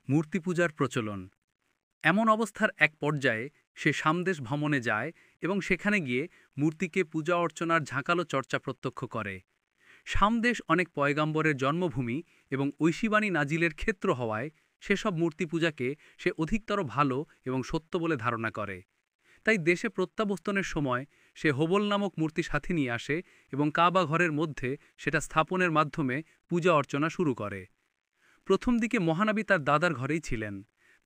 মূর্তি পূজার প্রচলন। এমন অবস্থার এক পর্যায়ে সে সামদেশ ভ্রমণে যায় এবং সেখানে গিয়ে মূর্তিকে পূজা অর্চনার ঝাঁকালো চর্চা প্রত্যক্ষ করে। সামদেশ অনেক পয়গাম্বরের জন্মভূমি এবং ঐশীবাণী নাজিলের ক্ষেত্র হওয়ায় সেসব মূর্তি পূজাকে সে অধিকতর ভালো এবং সত্য বলে ধারণা করে। তাই দেশে প্রত্যাবর্তনের সময় সে হোবল নামক মূর্তি সাথে নিয়ে আসে এবং কাবা ঘরের মধ্যে সেটা স্থাপনের মাধ্যমে পূজা অর্চনা শুরু করে। প্রথম দিকে মহানবী তার দাদার ঘরেই ছিলেন।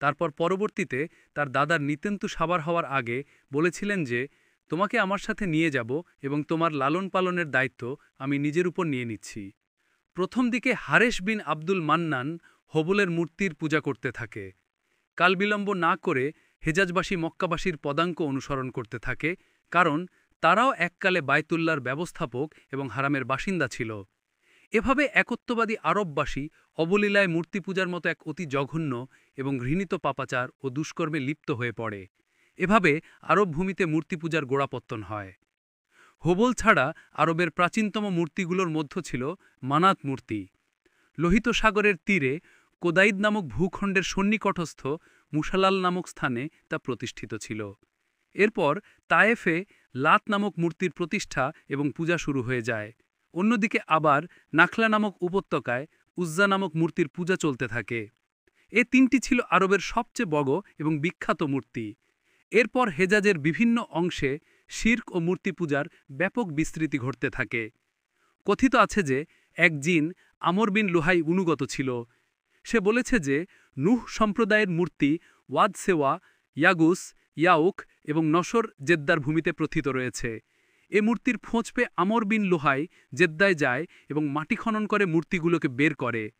তারপর পরবর্তীতে তার দাদার নিতেন্তু সাবার হওয়ার আগে বলেছিলেন যে, তোমাকে আমার সাথে নিয়ে যাব এবং তোমার লালন পালনের দায়িত্ব আমি নিজের উপর নিয়ে নিচ্ছি। প্রথম দিকে হারেস বিন আব্দুল মান্নান হবলের মূর্তির পূজা করতে থাকে। কালবিলম্ব না করে হেজাজবাসী মক্কাবাসীর পদাঙ্ক অনুসরণ করতে থাকে, কারণ তারাও এককালে বায়তুল্লার ব্যবস্থাপক এবং হারামের বাসিন্দা ছিল। এভাবে একত্ববাদী আরববাসী অবলীলায় মূর্তি পূজার মতো এক অতি জঘন্য এবং ঘৃণিত পাপাচার ও দুষ্কর্মে লিপ্ত হয়ে পড়ে। এভাবে আরব ভূমিতে মূর্তি পূজার গোড়াপত্তন হয়। হোবল ছাড়া আরবের প্রাচীনতম মূর্তিগুলোর মধ্য ছিল মানাত মূর্তি। লোহিত সাগরের তীরে কোদাইদ নামক ভূখণ্ডের সন্নিকটস্থ মুসালাল নামক স্থানে তা প্রতিষ্ঠিত ছিল। এরপর তায়েফে লাত নামক মূর্তির প্রতিষ্ঠা এবং পূজা শুরু হয়ে যায়। অন্যদিকে আবার নাখলা নামক উপত্যকায় উজ্জা নামক মূর্তির পূজা চলতে থাকে। এ তিনটি ছিল আরবের সবচেয়ে বড় এবং বিখ্যাত মূর্তি। এরপর হেজাজের বিভিন্ন অংশে শির্ক ও মূর্তি পূজার ব্যাপক বিস্তৃতি ঘটতে থাকে। কথিত আছে যে এক জিন আমর বিন লুহাই অনুগত ছিল। সে বলেছে যে নূহ সম্প্রদায়ের মূর্তি ওয়াদ সেওয়া, ইয়াগুস, ইয়াউক এবং নসর জেদ্দার ভূমিতে প্রথিত রয়েছে। এ মূর্তির খোঁজ পেয়ে আমর বিন লুহাই জেদ্দায় যায় এবং মাটি খনন করে মূর্তিগুলোকে বের করে।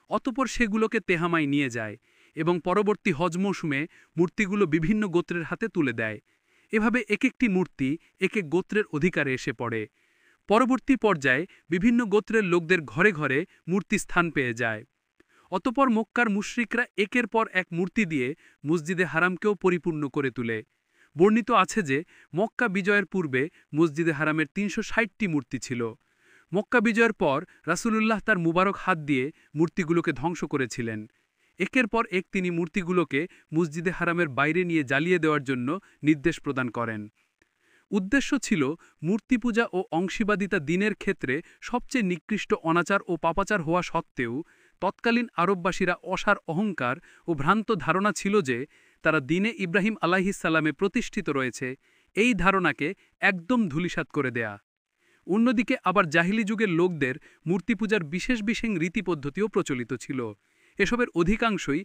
অতঃপর সেগুলোকে তেহামায় নিয়ে যায় এবং পরবর্তী হজ মৌসুমে মূর্তিগুলো বিভিন্ন গোত্রের হাতে তুলে দেয়। এভাবে এক একটি মূর্তি এক এক গোত্রের অধিকারে এসে পড়ে। পরবর্তী পর্যায়ে বিভিন্ন গোত্রের লোকদের ঘরে ঘরে মূর্তি স্থান পেয়ে যায়। অতঃপর মক্কার মুশরিকরা একের পর এক মূর্তি দিয়ে মসজিদে হারামকেও পরিপূর্ণ করে তোলে। বর্ণিত আছে যে মক্কা বিজয়ের পূর্বে মসজিদে হারামের ৩৬০টি মূর্তি ছিল। মক্কা বিজয়ের পর রাসূলুল্লাহ তার মুবারক হাত দিয়ে মূর্তিগুলোকে ধ্বংস করেছিলেন। একের পর এক তিনি মূর্তিগুলোকে মসজিদে হারামের বাইরে নিয়ে জ্বালিয়ে দেওয়ার জন্য নির্দেশ প্রদান করেন। উদ্দেশ্য ছিল মূর্তি পূজা ও অংশীবাদিতা দিনের ক্ষেত্রে সবচেয়ে নিকৃষ্ট অনাচার ও পাপাচার হওয়া সত্ত্বেও তৎকালীন আরববাসীরা অসার অহংকার ও ভ্রান্ত ধারণা ছিল যে তারা দিনে ইব্রাহিম আলাইহিসসালামে প্রতিষ্ঠিত রয়েছে, এই ধারণাকে একদম ধূলিসাৎ করে দেয়া। অন্যদিকে আবার জাহিলি যুগের লোকদের মূর্তি পূজার বিশেষ বিশেষ রীতিপদ্ধতিও প্রচলিত ছিল। এসবের অধিকাংশই